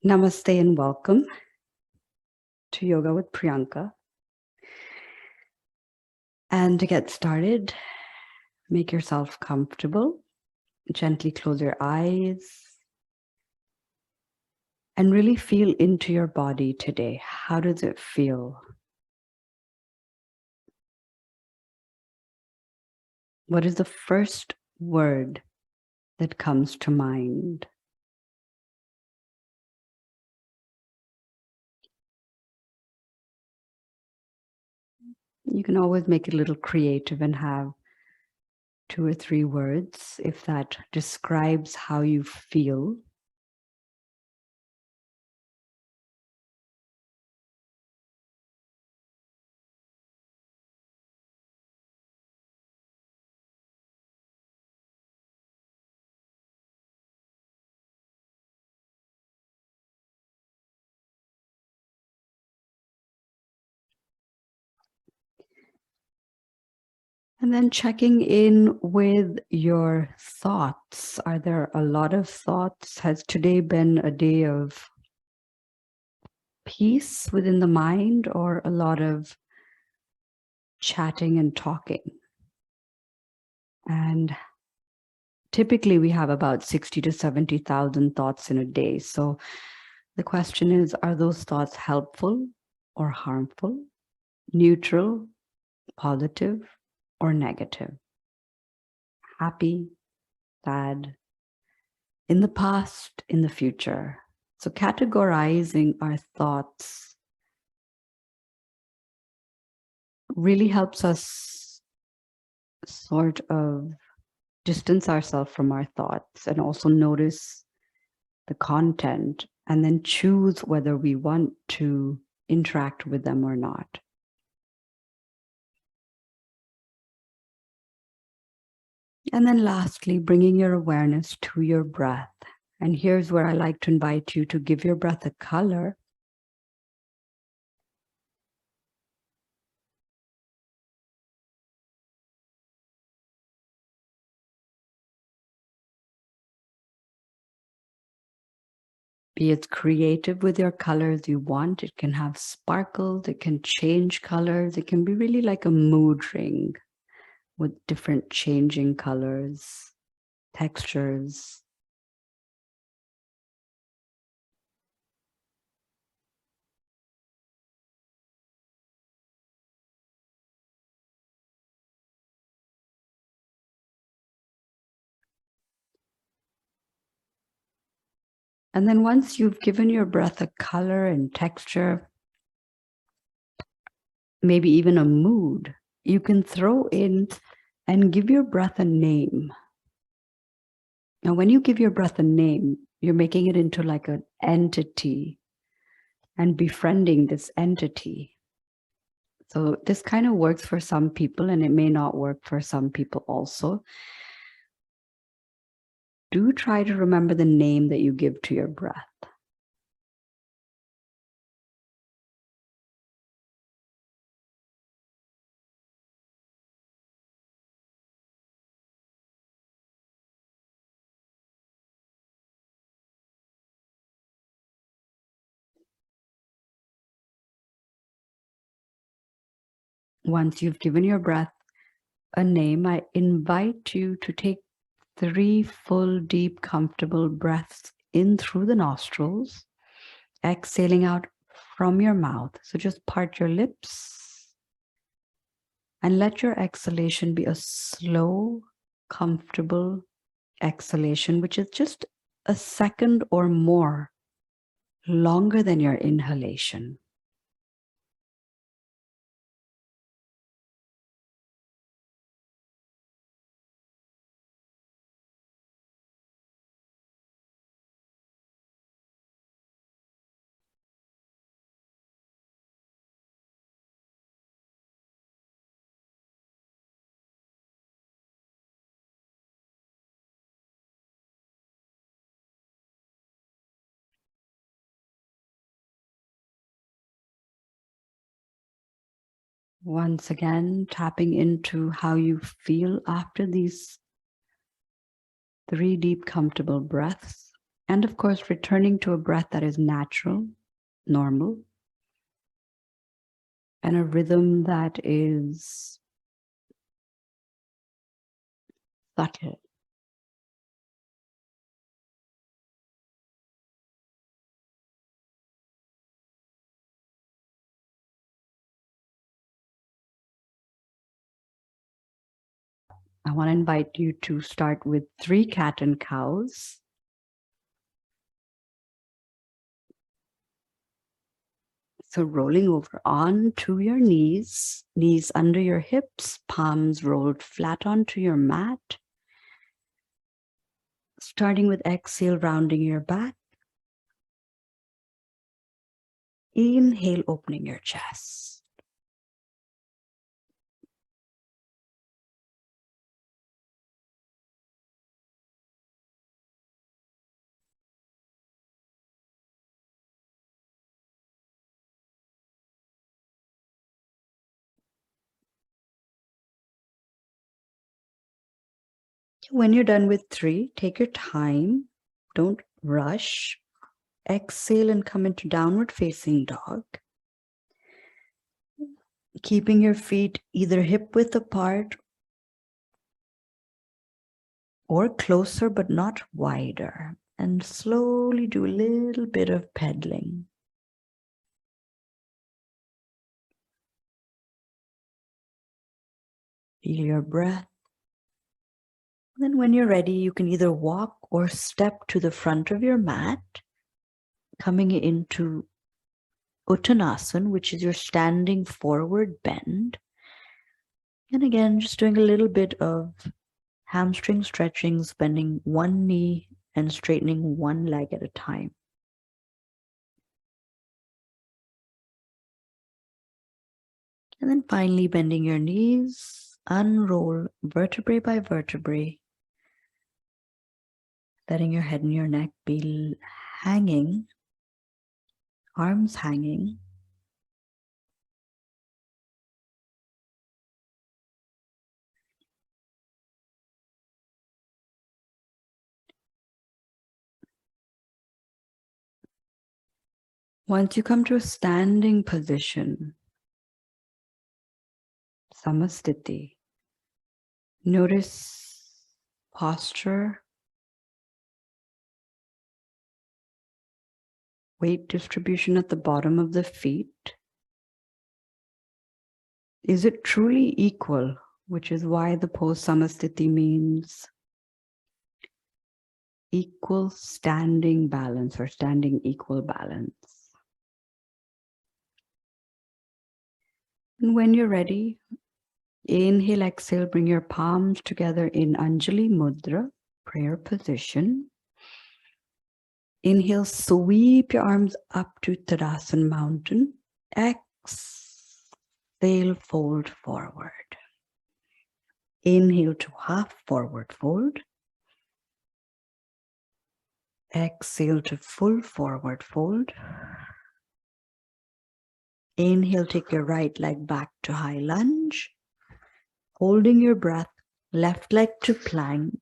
Namaste and welcome to Yoga with Priyanka. And to get started, make yourself comfortable. Gently close your eyes and really feel into your body today. How does it feel? What is the first word that comes to mind? You can always make it a little creative and have 2 or 3 words if that describes how you feel. And then checking in with your thoughts. Are there a lot of thoughts? Has today been a day of peace within the mind or a lot of chatting and talking? And typically we have about 60 to 70,000 thoughts in a day. So the question is, are those thoughts helpful or harmful, neutral, positive, or negative? Happy, sad, in the past, in the future. So categorizing our thoughts really helps us sort of distance ourselves from our thoughts and also notice the content and then choose whether we want to interact with them or not. And then lastly, bringing your awareness to your breath. And here's where I like to invite you to give your breath a color. Be as creative with your colors you want. It can have sparkles, it can change colors. It can be really like a mood ring with different changing colors, textures. And then once you've given your breath a color and texture, maybe even a mood, you can throw in and give your breath a name. Now, when you give your breath a name, you're making it into like an entity and befriending this entity. So this kind of works for some people and it may not work for some people also. Do try to remember the name that you give to your breath. Once you've given your breath a name, I invite you to take 3 full, deep, comfortable breaths in through the nostrils, exhaling out from your mouth. So just part your lips and let your exhalation be a slow, comfortable exhalation, which is just a second or more longer than your inhalation. Once again, tapping into how you feel after these 3 deep, comfortable breaths. And of course, returning to a breath that is natural, normal, and a rhythm that is subtle. I want to invite you to start with 3 cat and cows. So rolling over onto your knees, knees under your hips, palms rolled flat onto your mat. Starting with exhale, rounding your back. Inhale, opening your chest. When you're done with 3, take your time. Don't rush. Exhale and come into downward facing dog. Keeping your feet either hip width apart or closer but not wider. And slowly do a little bit of pedaling. Feel your breath. Then when you're ready, you can either walk or step to the front of your mat, coming into Uttanasana, which is your standing forward bend. And again, just doing a little bit of hamstring stretchings, bending one knee and straightening one leg at a time. And then finally bending your knees, unroll vertebrae by vertebrae, letting your head and your neck be hanging, arms hanging. Once you come to a standing position, Samastiti, notice posture, weight distribution at the bottom of the feet. Is it truly equal? Which is why the pose Samastiti means equal standing balance or standing equal balance. And when you're ready, inhale, exhale, bring your palms together in Anjali Mudra, prayer position. Inhale, sweep your arms up to Tadasana Mountain. Exhale, fold forward. Inhale to half forward fold. Exhale to full forward fold. Inhale, take your right leg back to high lunge. Holding your breath, left leg to plank.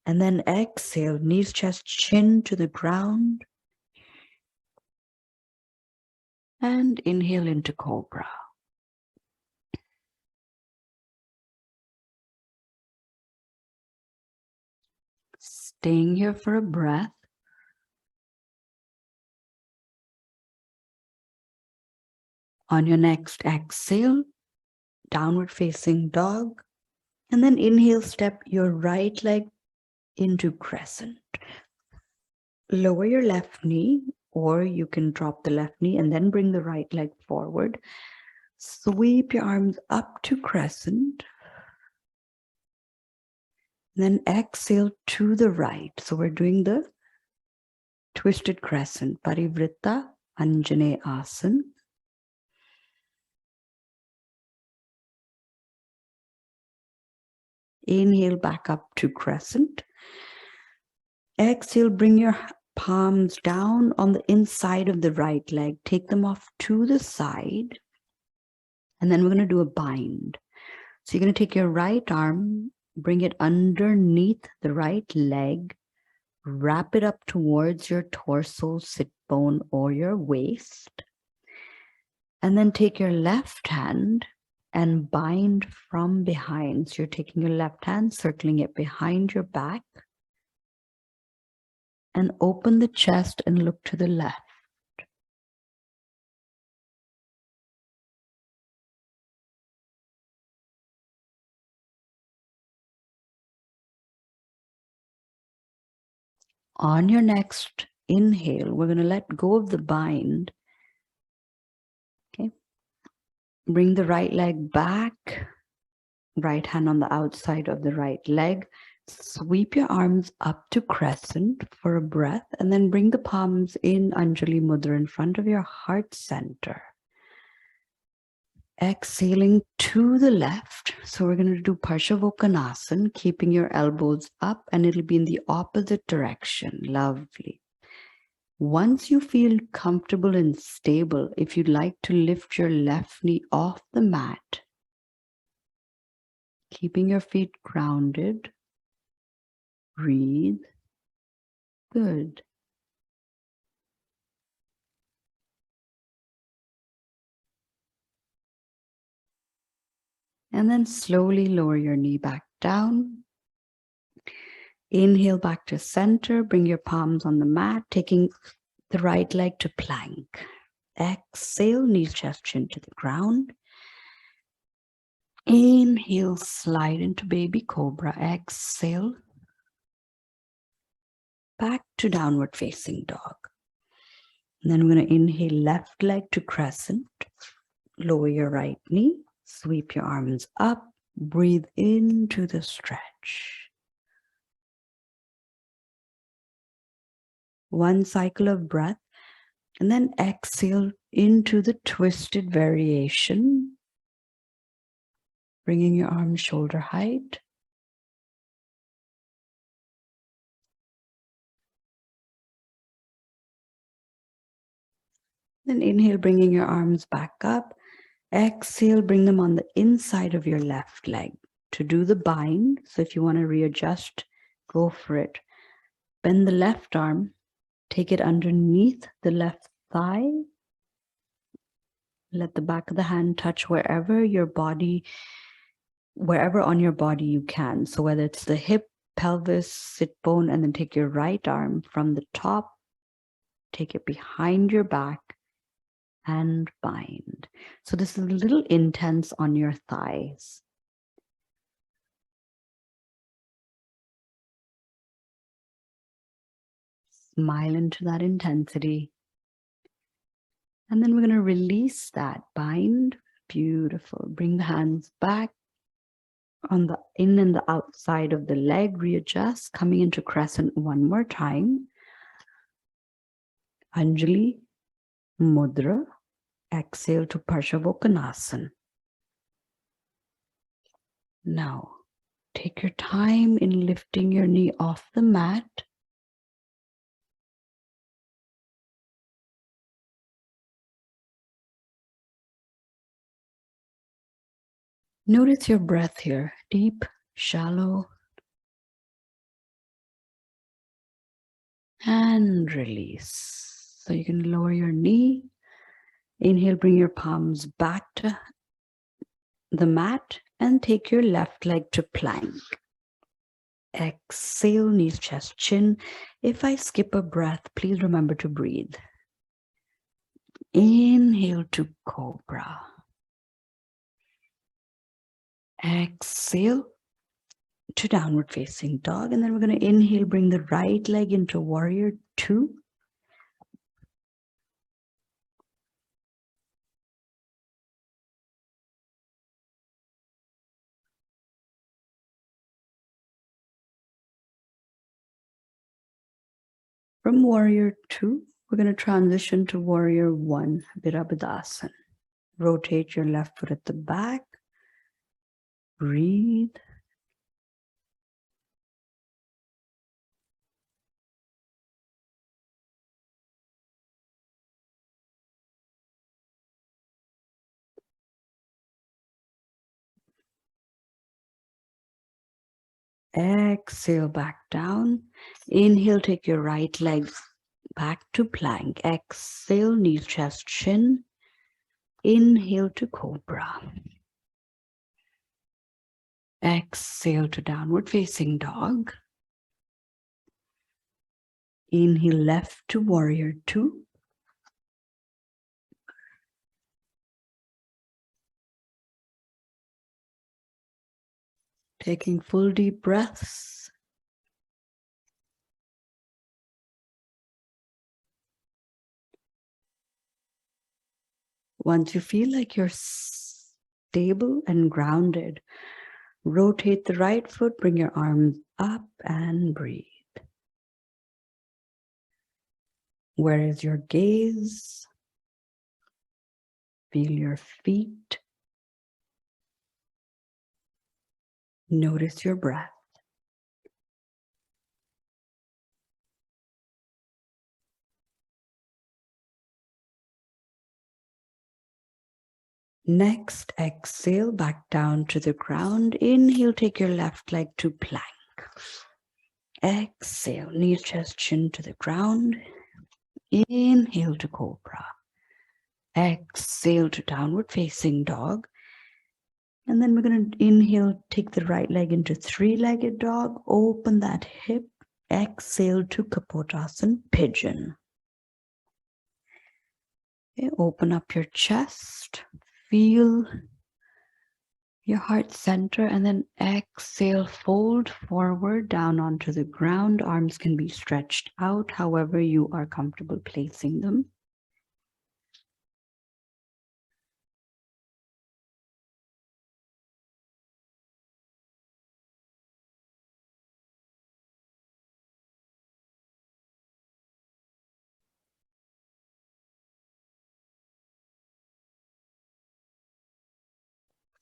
And then exhale, knees, chest, chin to the ground. And inhale into cobra. Staying here for a breath. On your next exhale, downward facing dog. And then inhale, step your right leg into crescent. Lower your left knee, or you can drop the left knee and then bring the right leg forward. Sweep your arms up to crescent. Then exhale to the right. So we're doing the twisted crescent, Parivritta Anjane Asana. Inhale back up to crescent. Exhale, bring your palms down on the inside of the right leg. Take them off to the side. And then we're going to do a bind. So you're going to take your right arm, bring it underneath the right leg, wrap it up towards your torso, sit bone, or your waist. And then take your left hand and bind from behind. So you're taking your left hand, circling it behind your back, and open the chest and look to the left. On your next inhale, we're going to let go of the bind. Okay. Bring the right leg back, right hand on the outside of the right leg. Sweep your arms up to crescent for a breath, and then bring the palms in Anjali Mudra in front of your heart center. Exhaling to the left. So we're going to do Parshavottanasana, keeping your elbows up, and it'll be in the opposite direction. Lovely. Once you feel comfortable and stable, if you'd like to lift your left knee off the mat, keeping your feet grounded, breathe. Good. And then slowly lower your knee back down. Inhale back to center. Bring your palms on the mat, taking the right leg to plank. Exhale, knees, chest, chin to the ground. Inhale, slide into baby cobra. Exhale, back to downward facing dog. And then we're going to inhale, left leg to crescent. Lower your right knee. Sweep your arms up. Breathe into the stretch. One cycle of breath. And then exhale into the twisted variation. Bringing your arms shoulder height. Then inhale, bringing your arms back up. Exhale, bring them on the inside of your left leg to do the bind. So if you want to readjust, go for it. Bend the left arm, take it underneath the left thigh. Let the back of the hand touch wherever your body, wherever on your body you can. So whether it's the hip, pelvis, sit bone, and then take your right arm from the top, take it behind your back, and bind. So this is a little intense on your thighs. Smile into that intensity. And then we're going to release that bind. Beautiful. Bring the hands back on the in and the outside of the leg. Readjust, coming into crescent one more time. Anjali Mudra. Exhale to Parshavottanasana. Now, take your time in lifting your knee off the mat. Notice your breath here. Deep, shallow, and release. So you can lower your knee. Inhale, bring your palms back to the mat and take your left leg to plank. Exhale, knees, chest, chin. If I skip a breath, please remember to breathe. Inhale to cobra. Exhale to downward facing dog. And then we're going to inhale, bring the right leg into warrior two. From warrior two, we're going to transition to warrior one, Virabhadasana. Rotate your left foot at the back. Breathe. Exhale back down. Inhale, take your right leg back to plank. Exhale, knees, chest, chin. Inhale to cobra. Exhale to downward facing dog. Inhale, left to warrior two. Taking full deep breaths. Once you feel like you're stable and grounded, rotate the right foot, bring your arms up and breathe. Where is your gaze? Feel your feet. Notice your breath. Next, exhale back down to the ground. Inhale, take your left leg to plank. Exhale, knees, chest, chin to the ground. Inhale to cobra. Exhale to downward facing dog. And then we're going to inhale, take the right leg into three-legged dog. Open that hip. Exhale to Kapotasana, pigeon. Okay, open up your chest. Feel your heart center, and then exhale, fold forward down onto the ground. Arms can be stretched out, however you are comfortable placing them.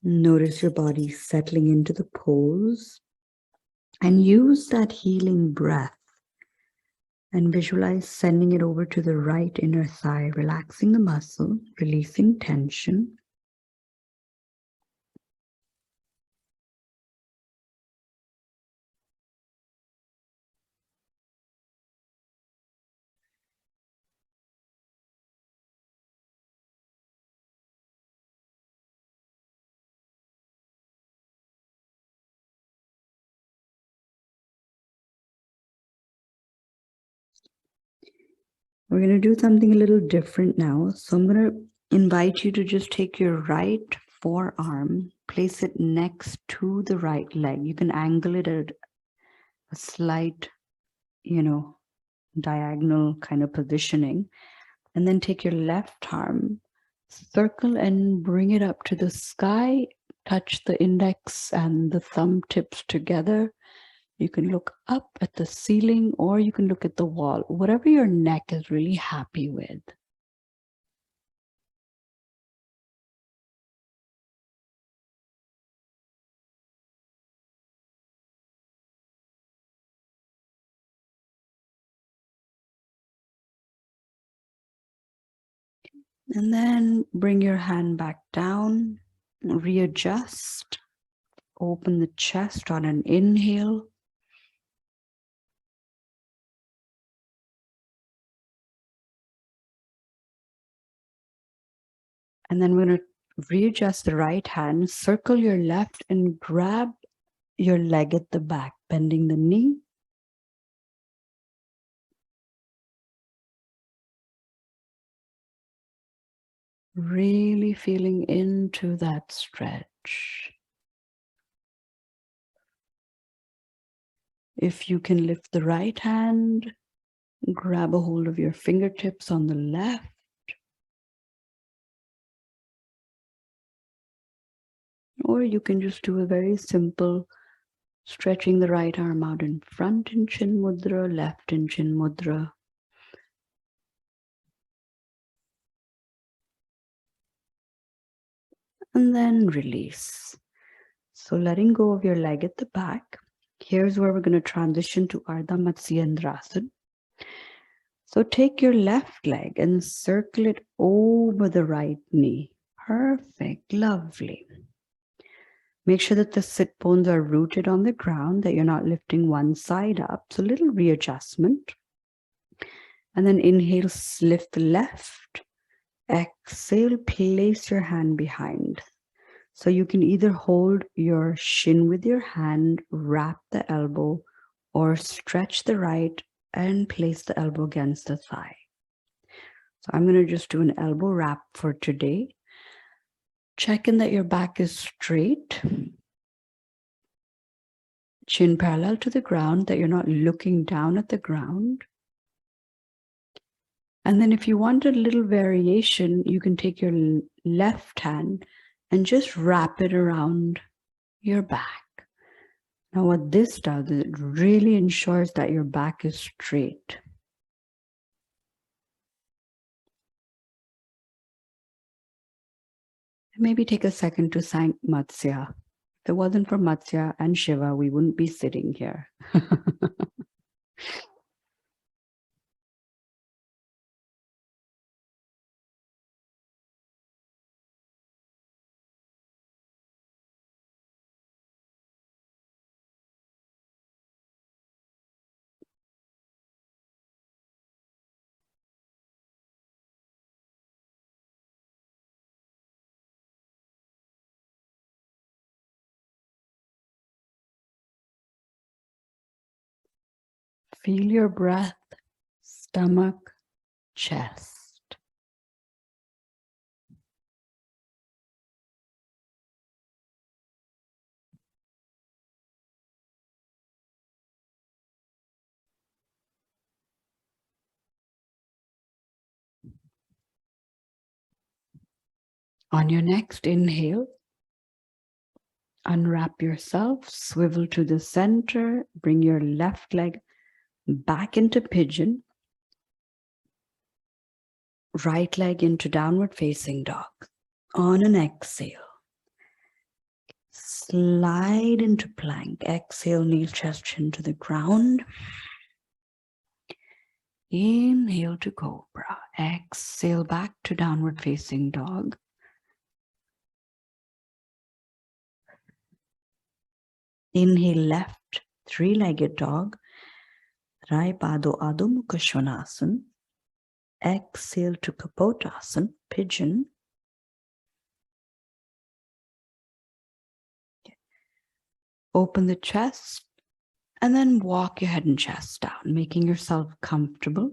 Notice your body settling into the pose, and use that healing breath and visualize sending it over to the right inner thigh, relaxing the muscle, releasing tension. We're going to do something a little different now. So I'm going to invite you to just take your right forearm, place it next to the right leg. You can angle it at a slight, diagonal kind of positioning. And then take your left arm, circle and bring it up to the sky. Touch the index and the thumb tips together. You can look up at the ceiling or you can look at the wall, whatever your neck is really happy with. And then bring your hand back down, readjust, open the chest on an inhale. And then we're going to readjust the right hand, circle your left and grab your leg at the back, bending the knee. Really feeling into that stretch. If you can lift the right hand, grab a hold of your fingertips on the left. Or you can just do a very simple stretching the right arm out in front in Chin Mudra, left in Chin Mudra. And then release. So letting go of your leg at the back. Here's where we're going to transition to Ardha Matsyendrasana. So take your left leg and circle it over the right knee. Perfect, lovely. Make sure that the sit bones are rooted on the ground, that you're not lifting one side up. So a little readjustment. And then inhale, lift the left. Exhale, place your hand behind. So you can either hold your shin with your hand, wrap the elbow, or stretch the right and place the elbow against the thigh. So I'm going to just do an elbow wrap for today. Check in that your back is straight. Chin parallel to the ground, that you're not looking down at the ground. And then if you want a little variation, you can take your left hand and just wrap it around your back. Now what this does is it really ensures that your back is straight. Maybe take a second to thank Matsya. If it wasn't for Matsya and Shiva, we wouldn't be sitting here. Feel your breath, stomach, chest. On your next inhale, unwrap yourself, swivel to the center, bring your left leg back into pigeon, right leg into downward facing dog. On an exhale, slide into plank. Exhale, knee, chest, chin to the ground. Inhale to cobra. Exhale back to downward facing dog. Inhale left, three-legged dog. Pado Adho Mukha Svanasana. Exhale to Kapotasana, pigeon. Open the chest and then walk your head and chest down, making yourself comfortable.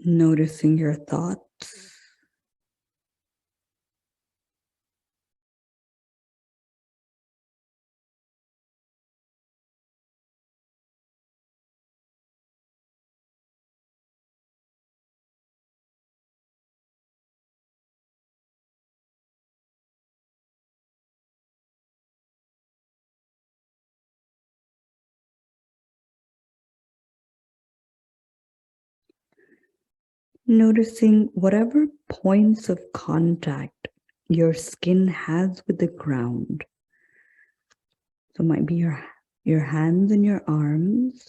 Noticing your thoughts. Noticing whatever points of contact your skin has with the ground. So it might be your hands and your arms,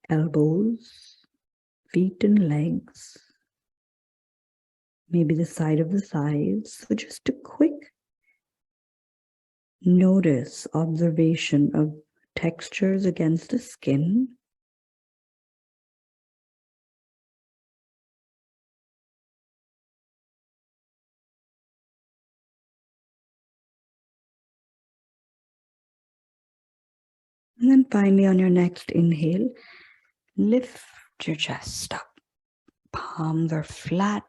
elbows, feet and legs, maybe the side of the thighs. So just a quick notice, observation of textures against the skin. And then finally, on your next inhale, lift your chest up. Palms are flat.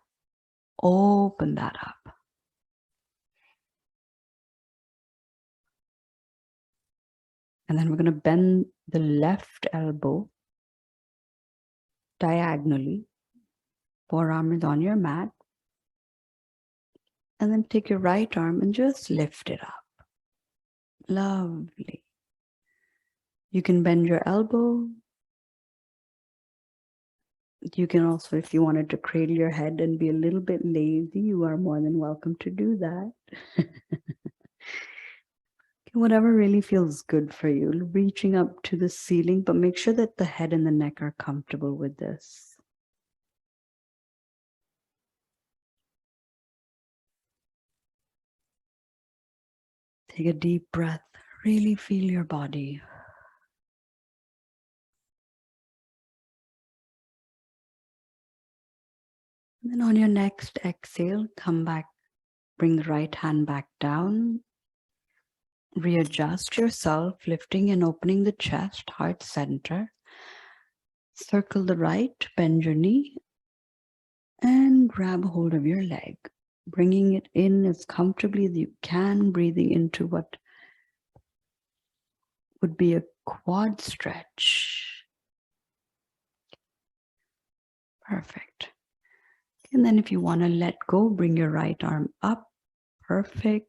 Open that up. And then we're going to bend the left elbow diagonally. Forearm is on your mat. And then take your right arm and just lift it up. Lovely. You can bend your elbow. You can also, if you wanted to cradle your head and be a little bit lazy, you are more than welcome to do that. Whatever really feels good for you, reaching up to the ceiling, but make sure that the head and the neck are comfortable with this. Take a deep breath. Really feel your body. And then on your next exhale, come back, bring the right hand back down. Readjust yourself, lifting and opening the chest, heart center. Circle the right, bend your knee, and grab hold of your leg, bringing it in as comfortably as you can, breathing into what would be a quad stretch. Perfect. And then if you want to let go, bring your right arm up. Perfect.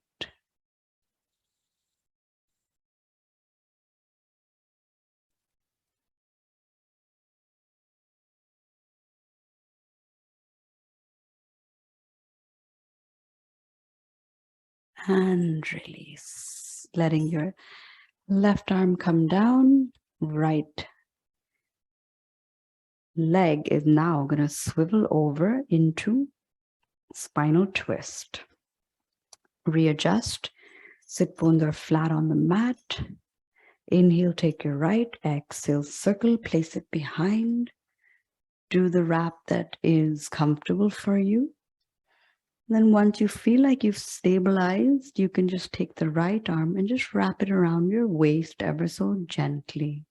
And release. Letting your left arm come down, right leg is now going to swivel over into spinal twist. Readjust. Sit bones are flat on the mat. Inhale, take your right. Exhale, circle, place it behind. Do the wrap that is comfortable for you. Then once you feel like you've stabilized, you can just take the right arm and just wrap it around your waist ever so gently.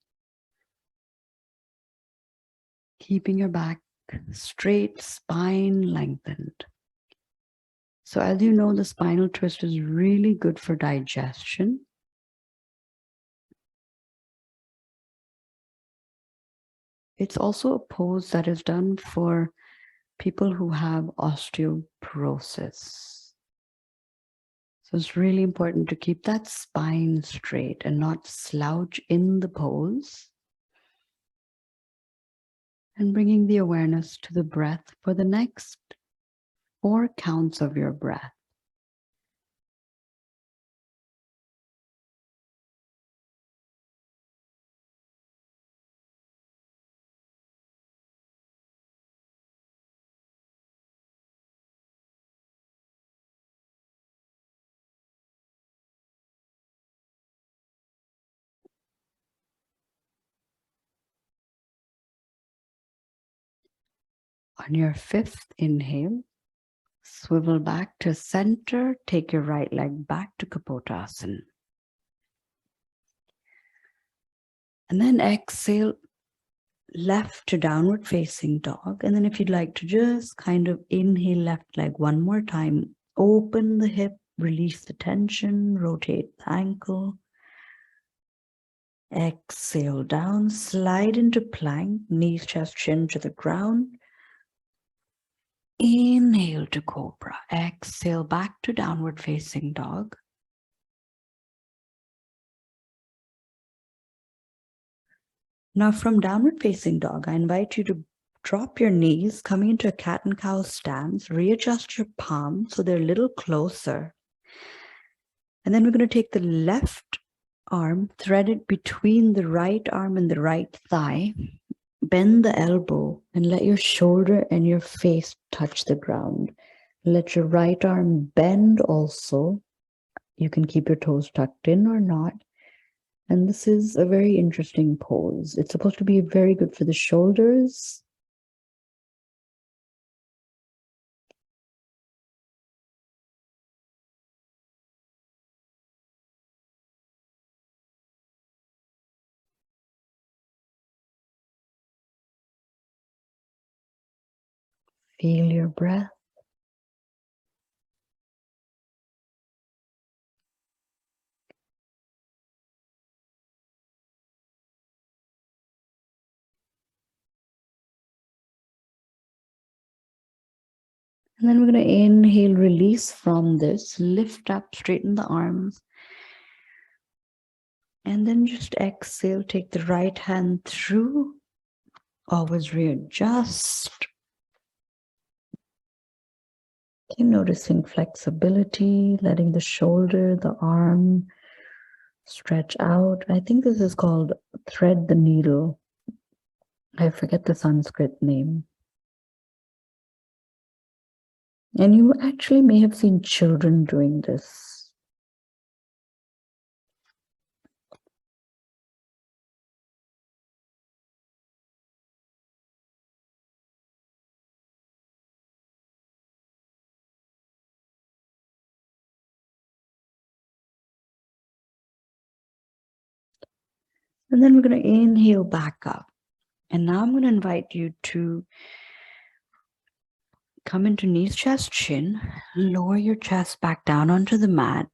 Keeping your back straight, spine lengthened. So as you know, the spinal twist is really good for digestion. It's also a pose that is done for people who have osteoporosis. So it's really important to keep that spine straight and not slouch in the pose. And bringing the awareness to the breath for the next 4 counts of your breath. On your 5th inhale, swivel back to center, take your right leg back to Kapotasana. And then exhale, left to downward facing dog. And then if you'd like to just kind of inhale left leg one more time, open the hip, release the tension, rotate the ankle. Exhale down, slide into plank, knees, chest, chin to the ground. Inhale to cobra. Exhale back to downward facing dog. Now from downward facing dog, I invite you to drop your knees, coming into a cat and cow stance. Readjust your palms so they're a little closer. And then we're going to take the left arm, thread it between the right arm and the right thigh. Bend the elbow and let your shoulder and your face touch the ground. Let your right arm bend also. You can keep your toes tucked in or not. And this is a very interesting pose. It's supposed to be very good for the shoulders. Feel your breath. And then we're going to inhale, release from this, lift up, straighten the arms. And then just exhale, take the right hand through, always readjust. Keep noticing flexibility, letting the shoulder, the arm stretch out. I think this is called thread the needle. I forget the Sanskrit name. And you actually may have seen children doing this. And then we're going to inhale back up. And now I'm going to invite you to come into knees, chest, chin. Lower your chest back down onto the mat,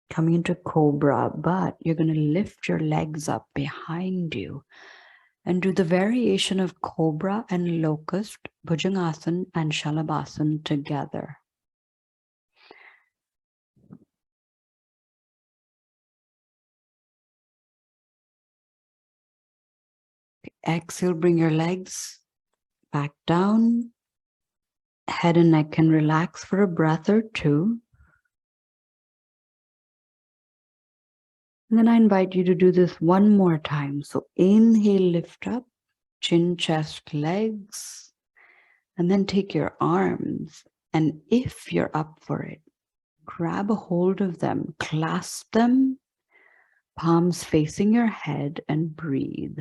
coming into cobra, but you're going to lift your legs up behind you and do the variation of cobra and locust, bhujangasana and shalabhasana together. Exhale, bring your legs back down. Head and neck can relax for a breath or two. And then I invite you to do this one more time. So inhale, lift up, chin, chest, legs, and then take your arms. And if you're up for it, grab a hold of them, clasp them, palms facing your head, and breathe.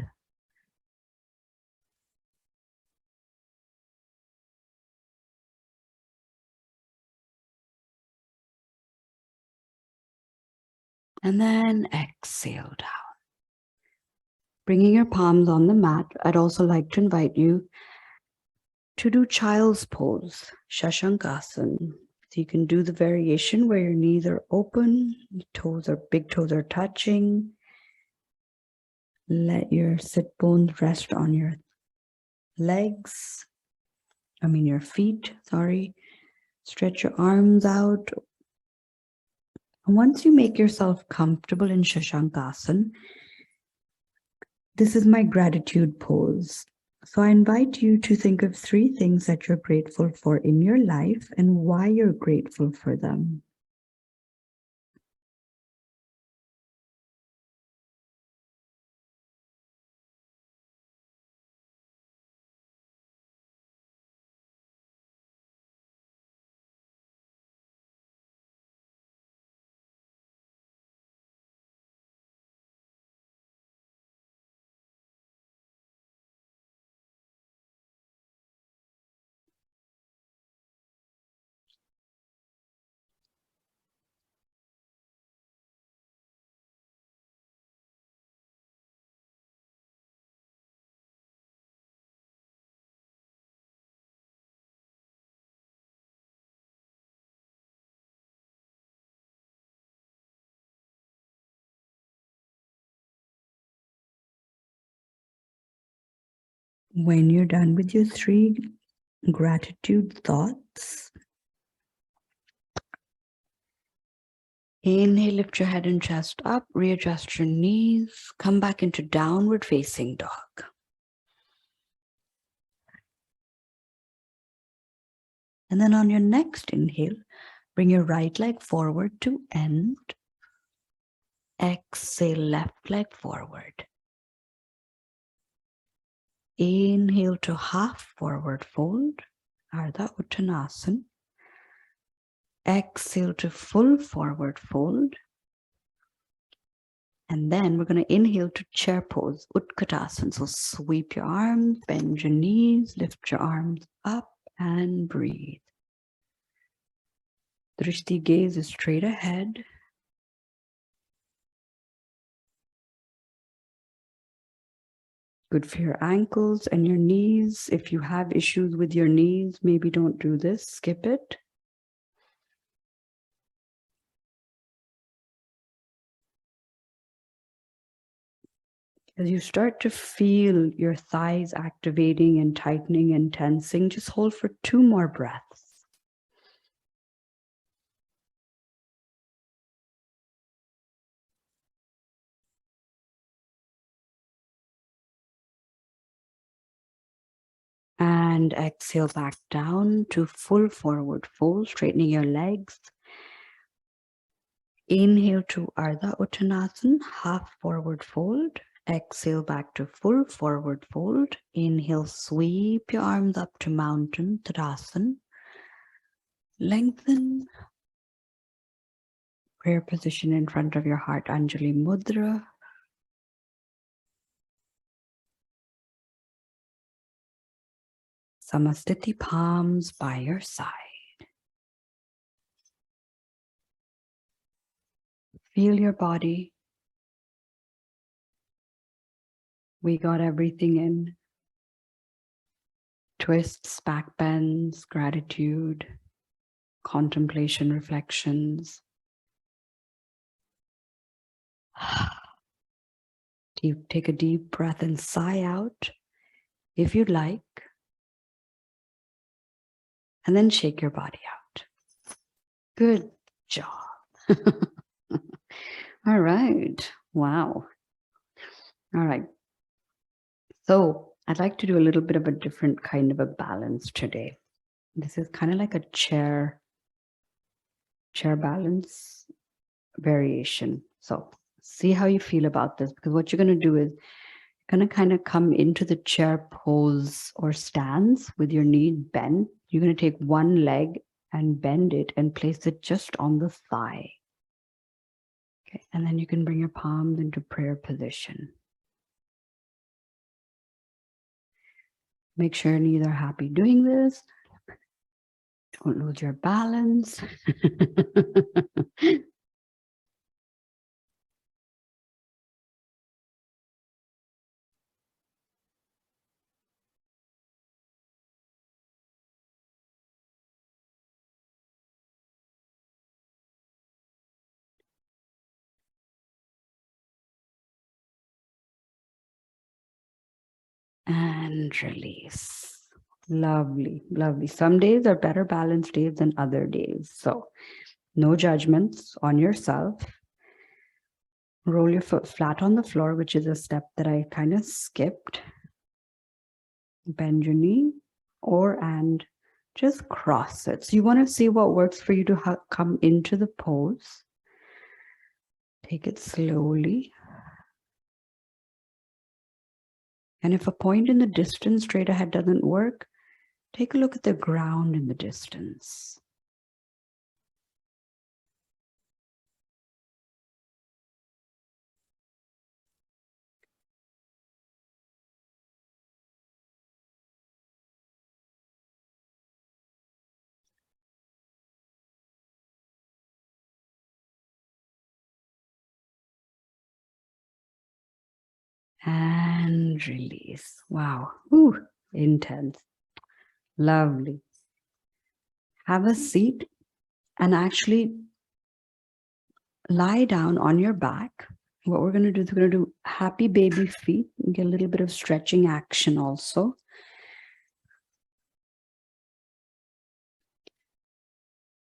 And then exhale down. Bringing your palms on the mat, I'd also like to invite you to do child's pose, Shashankasana. So you can do the variation where your knees are open, big toes are touching. Let your sit bones rest on your your feet, sorry. Stretch your arms out. And once you make yourself comfortable in Shashankasana, this is my gratitude pose. So I invite you to think of 3 things that you're grateful for in your life and why you're grateful for them. When you're done with your 3 gratitude thoughts, inhale, lift your head and chest up, readjust your knees, come back into downward facing dog. And then on your next inhale, bring your right leg forward to end. Exhale, left leg forward. Inhale to half forward fold, Ardha Uttanasana. Exhale to full forward fold. And then we're going to inhale to chair pose, Utkatasana. So sweep your arms, bend your knees, lift your arms up and breathe. Drishti, gaze is straight ahead. Good for your ankles and your knees. If you have issues with your knees, maybe don't do this, skip it. As you start to feel your thighs activating and tightening and tensing, just hold for 2 more breaths. And exhale back down to full forward fold, straightening your legs. Inhale to Ardha Uttanasana, half forward fold. Exhale back to full forward fold. Inhale, sweep your arms up to mountain, Tadasana. Lengthen. Prayer position in front of your heart, Anjali Mudra. Samastiti, palms by your side. Feel your body. We got everything in. Twists, back bends, gratitude, contemplation, reflections. Take a deep breath and sigh out if you'd like. And then shake your body out. Good job. All right. Wow. All right. So I'd like to do a little bit of a different kind of a balance today. This is kind of like a chair balance variation. So see how you feel about this, because what you're going to do is you're going to kind of come into the chair pose or stance with your knee bent. You're going to take one leg and bend it and place it just on the thigh. Okay, and then you can bring your palms into prayer position. Make sure your knees are happy doing this. Don't lose your balance. And release. Lovely, lovely. Some days are better balanced days than other days. So no judgments on yourself. Roll your foot flat on the floor, which is a step that I kind of skipped. Bend your knee and just cross it. So you want to see what works for you to come into the pose. Take it slowly. And if a point in the distance straight ahead doesn't work, take a look at the ground in the distance. And release. Wow. Ooh, intense. Lovely. Have a seat and actually lie down on your back. What we're going to do is we're going to do happy baby feet and get a little bit of stretching action also.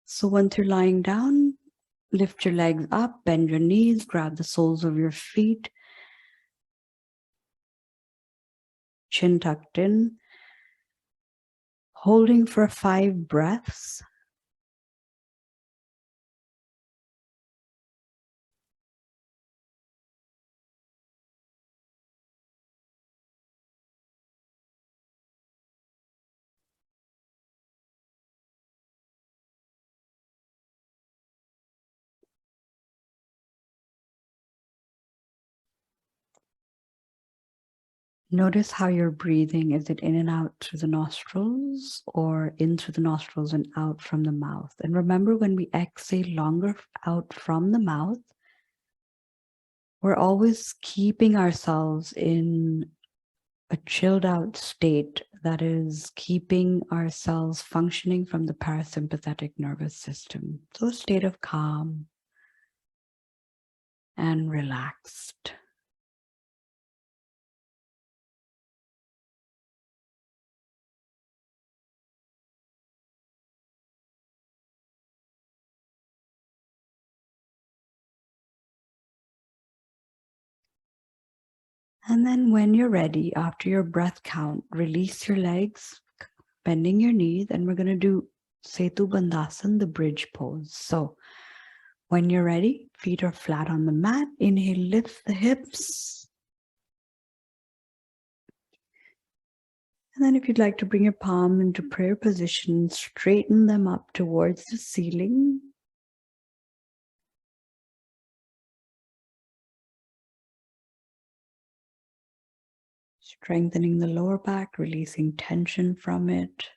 So once you're lying down, lift your legs up, bend your knees, grab the soles of your feet, chin tucked in, holding for 5 breaths. Notice how you're breathing. Is it in and out through the nostrils or in through the nostrils and out from the mouth? And remember, when we exhale longer out from the mouth, we're always keeping ourselves in a chilled out state that is keeping ourselves functioning from the parasympathetic nervous system. So a state of calm and relaxed. And then when you're ready, after your breath count, release your legs, bending your knees, and we're going to do Setu Bandhasan, the bridge pose. So when you're ready, feet are flat on the mat. Inhale, lift the hips. And then if you'd like to bring your palm into prayer position, straighten them up towards the ceiling. Strengthening the lower back, releasing tension from it.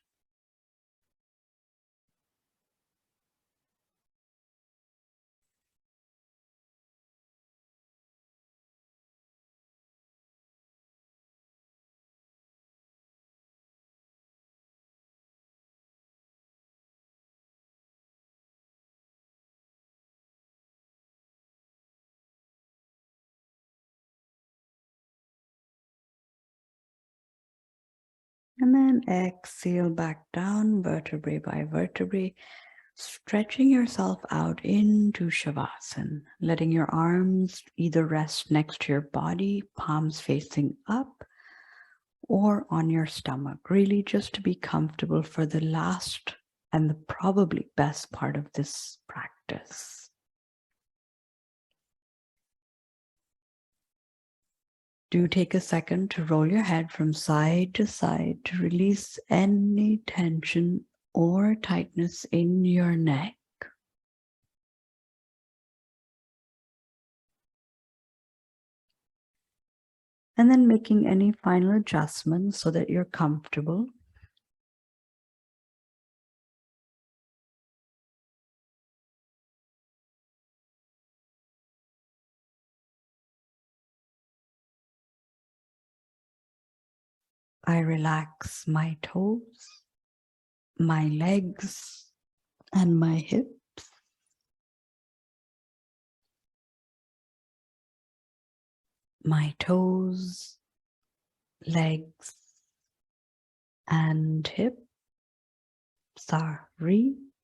And then exhale back down, vertebrae by vertebrae, stretching yourself out into Shavasana, letting your arms either rest next to your body, palms facing up, or on your stomach, really just to be comfortable for the last and the probably best part of this practice. Do take a second to roll your head from side to side to release any tension or tightness in your neck. And then making any final adjustments so that you're comfortable. I relax my toes, my legs, and my hips. My toes, legs, and hips are relaxed.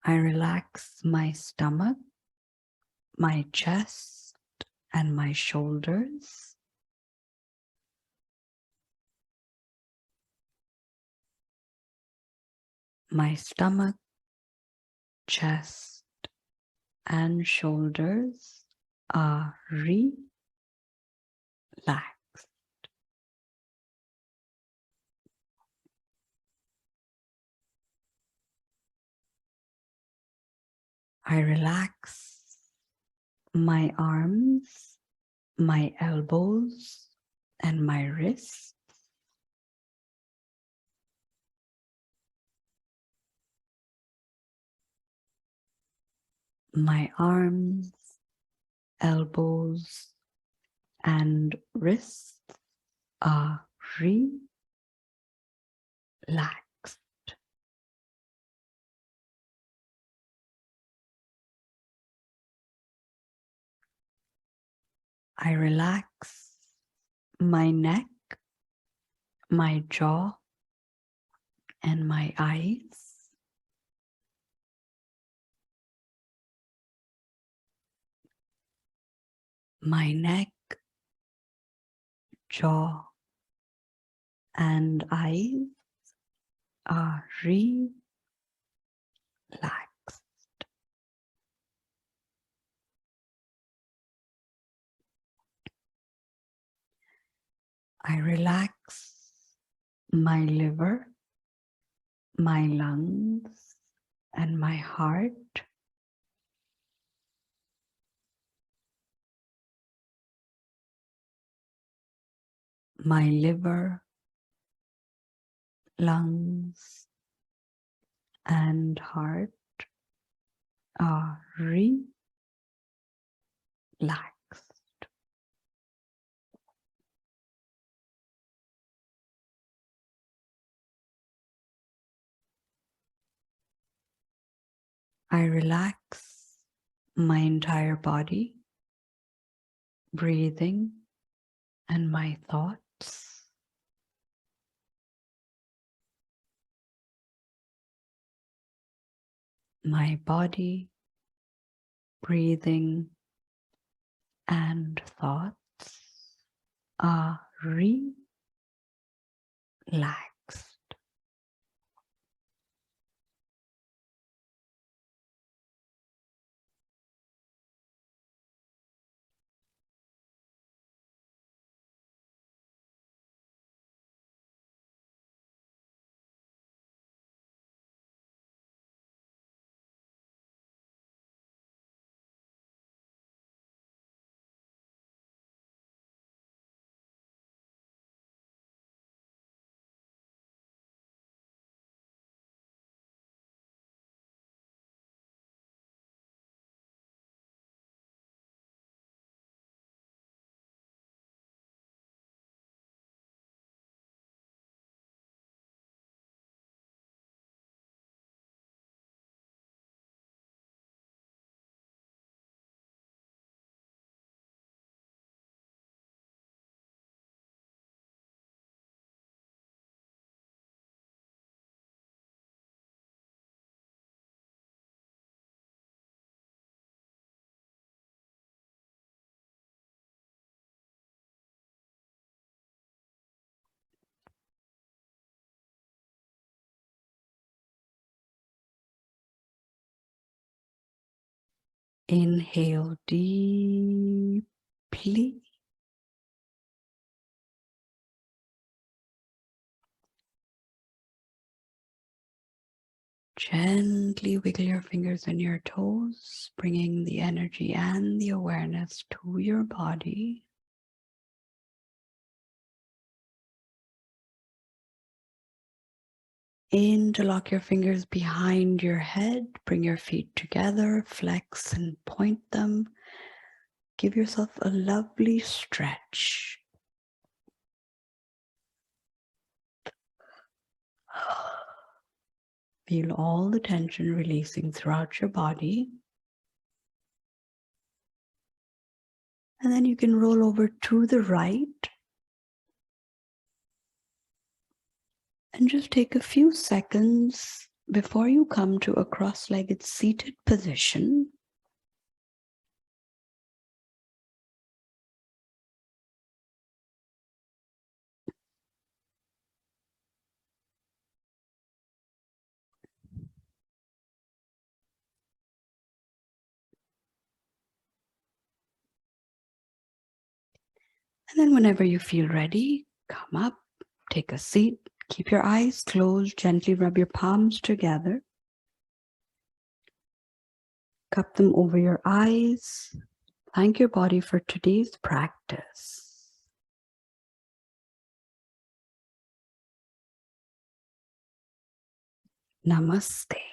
I relax my stomach, my chest, and my shoulders. My stomach, chest, and shoulders are relaxed. I relax my arms, my elbows, and my wrists. My arms, elbows, and wrists are relaxed. I relax my neck, my jaw, and my eyes. My neck, jaw, and eyes are relaxed. I relax my liver, my lungs, and my heart. My liver, lungs, and heart are relaxed. I relax my entire body, breathing, and my thoughts. My body, breathing and thoughts are relaxed. Inhale deeply. Gently wiggle your fingers and your toes, bringing the energy and the awareness to your body. Interlock your fingers behind your head. Bring your feet together, flex and point them. Give yourself a lovely stretch. Feel all the tension releasing throughout your body. And then you can roll over to the right and just take a few seconds before you come to a cross-legged seated position. And then whenever you feel ready, come up, take a seat, keep your eyes closed, gently rub your palms together. Cup them over your eyes. Thank your body for today's practice. Namaste.